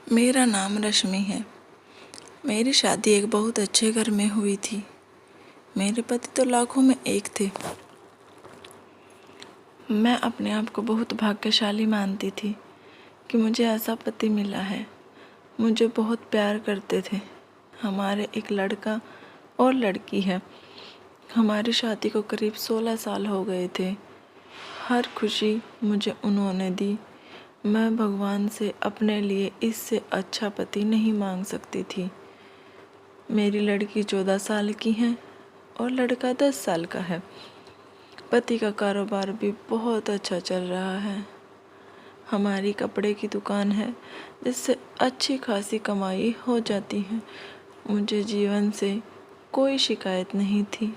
मेरा नाम रश्मि है। मेरी शादी एक बहुत अच्छे घर में हुई थी। मेरे पति तो लाखों में एक थे। मैं अपने आप को बहुत भाग्यशाली मानती थी कि मुझे ऐसा पति मिला है। मुझे बहुत प्यार करते थे। हमारे एक लड़का और लड़की है। हमारी शादी को करीब 16 साल हो गए थे। हर खुशी मुझे उन्होंने दी। मैं भगवान से अपने लिए इससे अच्छा पति नहीं मांग सकती थी। मेरी लड़की 14 साल की है और लड़का 10 साल का है। पति का कारोबार भी बहुत अच्छा चल रहा है। हमारी कपड़े की दुकान है जिससे अच्छी खासी कमाई हो जाती है। मुझे जीवन से कोई शिकायत नहीं थी,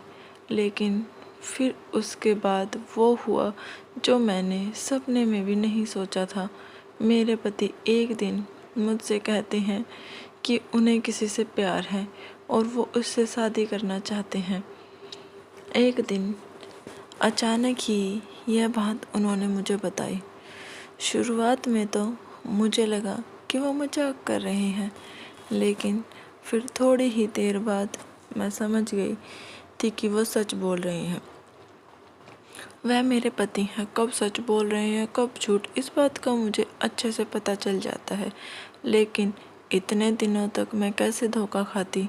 लेकिन फिर उसके बाद वो हुआ जो मैंने सपने में भी नहीं सोचा था। मेरे पति एक दिन मुझसे कहते हैं कि उन्हें किसी से प्यार है और वो उससे शादी करना चाहते हैं। एक दिन अचानक ही यह बात उन्होंने मुझे बताई। शुरुआत में तो मुझे लगा कि वो मजाक कर रहे हैं, लेकिन फिर थोड़ी ही देर बाद मैं समझ गई थी कि वो सच बोल रहे हैं। वह मेरे पति हैं। कब सच बोल रहे हैं कब झूठ, इस बात का मुझे अच्छे से पता चल जाता है, लेकिन इतने दिनों तक मैं कैसे धोखा खाती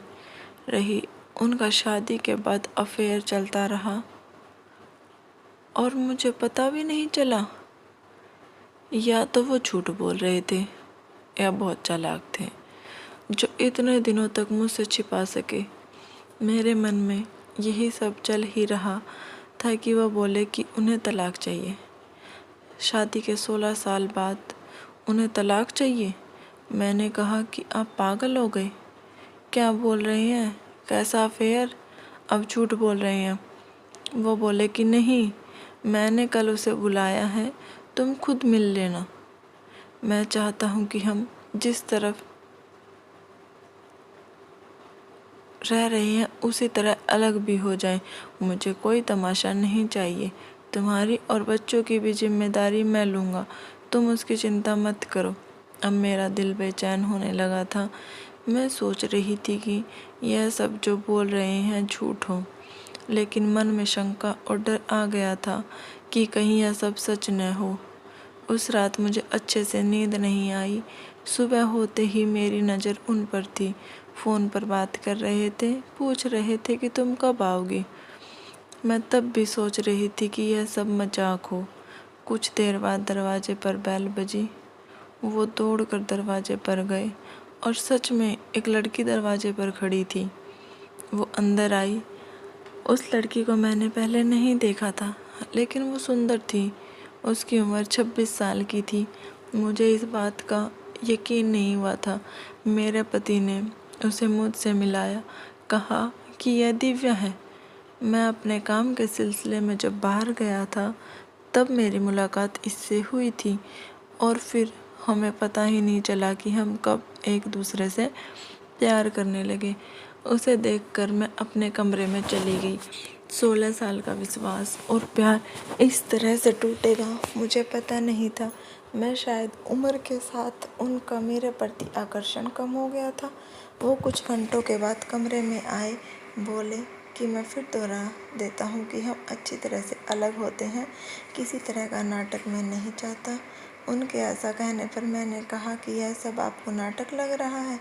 रही। उनका शादी के बाद अफेयर चलता रहा और मुझे पता भी नहीं चला। या तो वो झूठ बोल रहे थे या बहुत चालाक थे जो इतने दिनों तक मुझसे छिपा सके। मेरे मन में यही सब चल ही रहा था कि वह बोले कि उन्हें तलाक चाहिए। शादी के 16 साल बाद उन्हें तलाक चाहिए। मैंने कहा कि आप पागल हो गए, क्या बोल रहे हैं, कैसा अफेयर, अब झूठ बोल रहे हैं। वो बोले कि नहीं, मैंने कल उसे बुलाया है, तुम खुद मिल लेना। मैं चाहता हूँ कि हम जिस तरफ रह रहे हैं उसी तरह अलग भी हो जाएं। मुझे कोई तमाशा नहीं चाहिए। तुम्हारी और बच्चों की भी जिम्मेदारी मैं लूँगा, तुम उसकी चिंता मत करो। अब मेरा दिल बेचैन होने लगा था। मैं सोच रही थी कि यह सब जो बोल रहे हैं झूठ हो, लेकिन मन में शंका और डर आ गया था कि कहीं यह सब सच न हो। उस रात मुझे अच्छे से नींद नहीं आई। सुबह होते ही मेरी नज़र उन पर थी। फ़ोन पर बात कर रहे थे, पूछ रहे थे कि तुम कब आओगी। मैं तब भी सोच रही थी कि यह सब मजाक हो। कुछ देर बाद दरवाजे पर बेल बजी। वो दौड़कर दरवाजे पर गए और सच में एक लड़की दरवाजे पर खड़ी थी। वो अंदर आई। उस लड़की को मैंने पहले नहीं देखा था, लेकिन वो सुंदर थी। उसकी उम्र 26 साल की थी। मुझे इस बात का यकीन नहीं हुआ था। मेरे पति ने उसे मुझसे मिलाया, कहा कि यह दिव्या है। मैं अपने काम के सिलसिले में जब बाहर गया था तब मेरी मुलाकात इससे हुई थी और फिर हमें पता ही नहीं चला कि हम कब एक दूसरे से प्यार करने लगे। उसे देखकर मैं अपने कमरे में चली गई। 16 साल का विश्वास और प्यार इस तरह से टूटेगा मुझे पता नहीं था। मैं शायद उम्र के साथ उनका मेरे प्रति आकर्षण कम हो गया था। वो कुछ घंटों के बाद कमरे में आए, बोले कि मैं फिर दोहरा देता हूँ कि हम अच्छी तरह से अलग होते हैं, किसी तरह का नाटक मैं नहीं चाहता। उनके ऐसा कहने पर मैंने कहा कि यह सब आपको नाटक लग रहा है,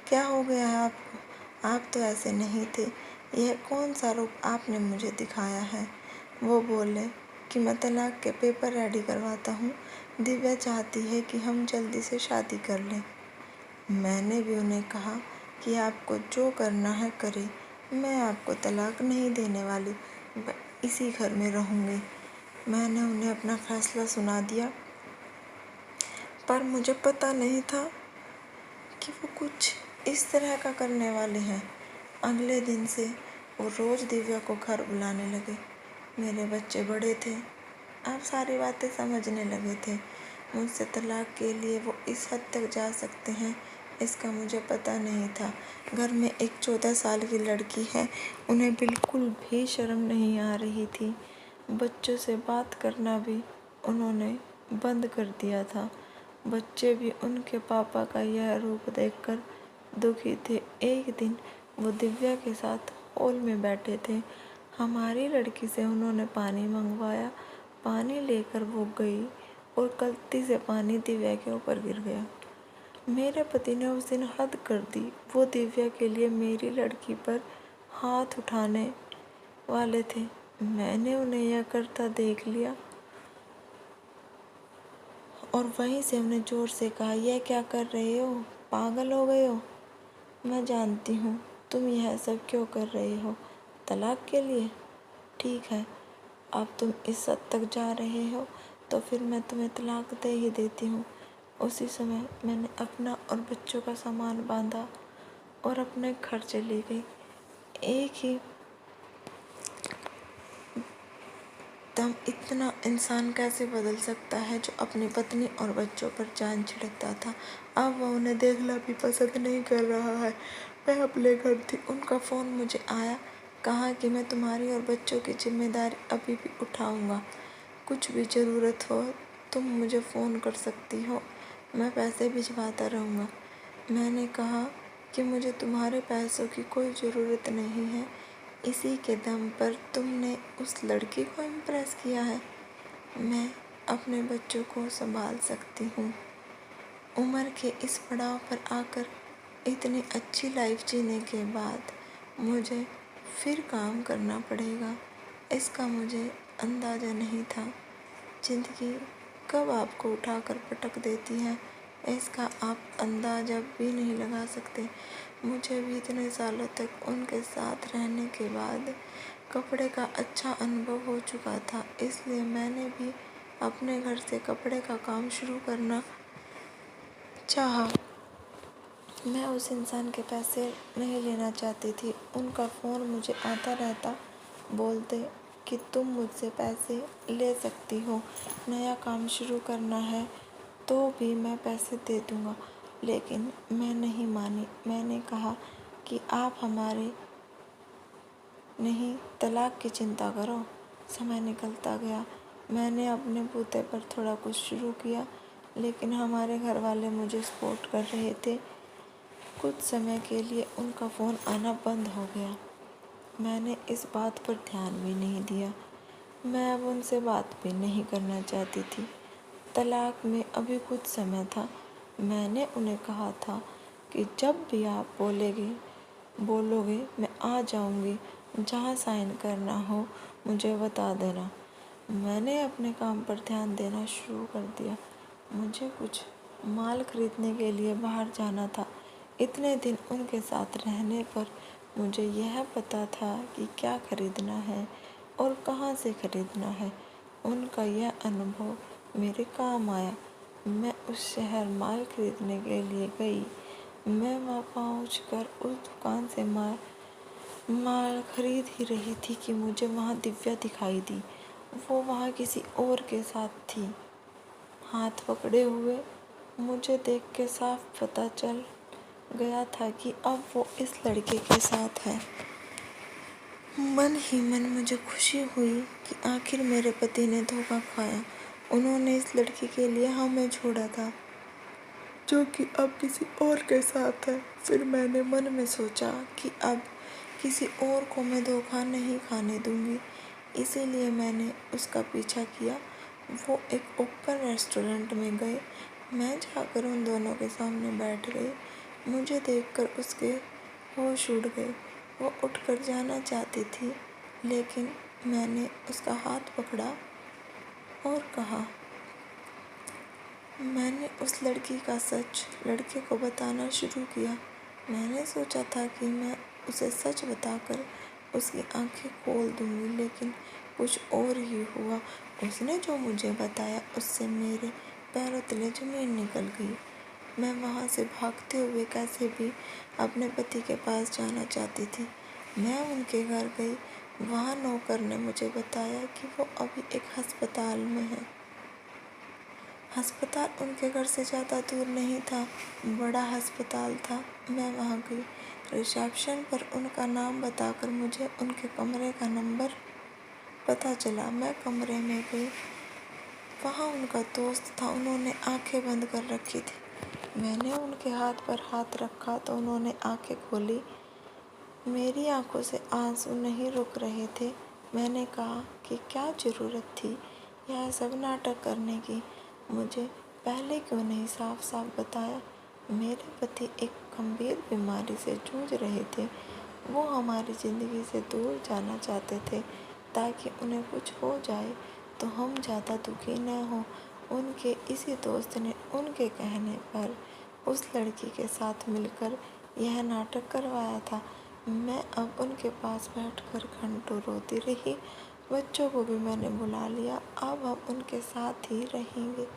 क्या हो गया है आपको, आप तो ऐसे नहीं थे, यह कौन सा रूप आपने मुझे दिखाया है। वो बोले कि मैं तलाक के पेपर रेडी करवाता हूँ, दिव्या चाहती है कि हम जल्दी से शादी कर लें। मैंने भी उन्हें कहा कि आपको जो करना है करें, मैं आपको तलाक नहीं देने वाली, इसी घर में रहूँगी। मैंने उन्हें अपना फैसला सुना दिया, पर मुझे पता नहीं था कि वो कुछ इस तरह का करने वाले हैं। अगले दिन से वो रोज़ दिव्या को घर बुलाने लगे। मेरे बच्चे बड़े थे, अब सारी बातें समझने लगे थे। मुझसे तलाक के लिए वो इस हद तक जा सकते हैं, इसका मुझे पता नहीं था। घर में एक 14 साल की लड़की है, उन्हें बिल्कुल भी शर्म नहीं आ रही थी। बच्चों से बात करना भी उन्होंने बंद कर दिया था। बच्चे भी उनके पापा का यह रूप देखकर दुखी थे। एक दिन वो दिव्या के साथ हॉल में बैठे थे। हमारी लड़की से उन्होंने पानी मंगवाया। पानी लेकर वो गई और गलती से पानी दिव्या के ऊपर गिर गया। मेरे पति ने उस दिन हद कर दी। वो दिव्या के लिए मेरी लड़की पर हाथ उठाने वाले थे। मैंने उन्हें यह करता देख लिया और वहीं से उन्हें जोर से कहा, यह क्या कर रहे हो? पागल हो गए हो? मैं जानती हूँ तुम यह सब क्यों कर रहे हो, तलाक के लिए। ठीक है, अब तुम इस हद तक जा रहे हो तो फिर मैं तुम्हें तलाक दे ही देती हूँ। उसी समय मैंने अपना और बच्चों का सामान बांधा और अपने घर चली गई। एक ही दम इतना इंसान कैसे बदल सकता है जो अपनी पत्नी और बच्चों पर जान छिड़कता था, अब वह उन्हें देखना भी पसंद नहीं कर रहा है। मैं अपने घर थी, उनका फ़ोन मुझे आया। कहा कि मैं तुम्हारी और बच्चों की जिम्मेदारी अभी भी उठाऊंगा। कुछ भी ज़रूरत हो तुम मुझे फ़ोन कर सकती हो, मैं पैसे भिजवाता रहूँगा। मैंने कहा कि मुझे तुम्हारे पैसों की कोई ज़रूरत नहीं है, इसी के दम पर तुमने उस लड़की को इम्प्रेस किया है। मैं अपने बच्चों को संभाल सकती हूँ। उम्र के इस पड़ाव पर आकर इतनी अच्छी लाइफ जीने के बाद मुझे फिर काम करना पड़ेगा, इसका मुझे अंदाज़ा नहीं था। ज़िंदगी कब आपको उठाकर पटक देती है, इसका आप अंदाज़ा भी नहीं लगा सकते। मुझे भी इतने सालों तक उनके साथ रहने के बाद कपड़े का अच्छा अनुभव हो चुका था, इसलिए मैंने भी अपने घर से कपड़े का काम शुरू करना चाहा। मैं उस इंसान के पैसे नहीं लेना चाहती थी। उनका फ़ोन मुझे आता रहता, बोलते कि तुम मुझसे पैसे ले सकती हो, नया काम शुरू करना है तो भी मैं पैसे दे दूँगा। लेकिन मैं नहीं मानी। मैंने कहा कि आप हमारे नहीं, तलाक की चिंता करो। समय निकलता गया। मैंने अपने बूते पर थोड़ा कुछ शुरू किया, लेकिन हमारे घर वाले मुझे सपोर्ट कर रहे थे। कुछ समय के लिए उनका फ़ोन आना बंद हो गया। मैंने इस बात पर ध्यान भी नहीं दिया। मैं अब उनसे बात भी नहीं करना चाहती थी। तलाक में अभी कुछ समय था। मैंने उन्हें कहा था कि जब भी आप बोलोगे मैं आ जाऊंगी, जहाँ साइन करना हो मुझे बता देना। मैंने अपने काम पर ध्यान देना शुरू कर दिया। मुझे कुछ माल खरीदने के लिए बाहर जाना था। इतने दिन उनके साथ रहने पर मुझे यह पता था कि क्या खरीदना है और कहाँ से खरीदना है। उनका यह अनुभव मेरे काम आया। मैं उस शहर माल खरीदने के लिए गई। मैं वहाँ पहुँचकर उस दुकान से माल खरीद ही रही थी कि मुझे वहाँ दिव्या दिखाई दी। वो वहाँ किसी और के साथ थी, हाथ पकड़े हुए। मुझे देख के साफ पता चल गया था कि अब वो इस लड़के के साथ है। मन ही मन मुझे खुशी हुई कि आखिर मेरे पति ने धोखा खाया। उन्होंने इस लड़की के लिए हमें छोड़ा था, जो कि अब किसी और के साथ है। फिर मैंने मन में सोचा कि अब किसी और को मैं धोखा नहीं खाने दूंगी, इसीलिए मैंने उसका पीछा किया। वो एक ओपन रेस्टोरेंट में गए। मैं जाकर उन दोनों के सामने बैठ गई। मुझे देखकर उसके होश उड़ गए। वो उठकर जाना चाहती थी, लेकिन मैंने उसका हाथ पकड़ा और कहा। मैंने उस लड़की का सच लड़के को बताना शुरू किया। मैंने सोचा था कि मैं उसे सच बताकर उसकी आंखें खोल दूंगी, लेकिन कुछ और ही हुआ। उसने जो मुझे बताया उससे मेरे पैरों तले जमीन निकल गई। मैं वहाँ से भागते हुए कैसे भी अपने पति के पास जाना चाहती थी। मैं उनके घर गई। वहाँ नौकर ने मुझे बताया कि वो अभी एक अस्पताल में है। अस्पताल उनके घर से ज़्यादा दूर नहीं था, बड़ा अस्पताल था। मैं वहाँ गई। रिसेप्शन पर उनका नाम बताकर मुझे उनके कमरे का नंबर पता चला। मैं कमरे में गई। वहाँ उनका दोस्त था, उन्होंने आंखें बंद कर रखी थी। मैंने उनके हाथ पर हाथ रखा तो उन्होंने आंखें खोली। मेरी आंखों से आंसू नहीं रुक रहे थे। मैंने कहा कि क्या ज़रूरत थी यह सब नाटक करने की, मुझे पहले क्यों नहीं साफ साफ बताया। मेरे पति एक गंभीर बीमारी से जूझ रहे थे। वो हमारी ज़िंदगी से दूर जाना चाहते थे ताकि उन्हें कुछ हो जाए तो हम ज़्यादा दुखी न हों। उनके इसी दोस्त ने उनके कहने पर उस लड़की के साथ मिलकर यह नाटक करवाया था। मैं अब उनके पास बैठकर घंटों रोती रही। बच्चों को भी मैंने बुला लिया, अब हम उनके साथ ही रहेंगे।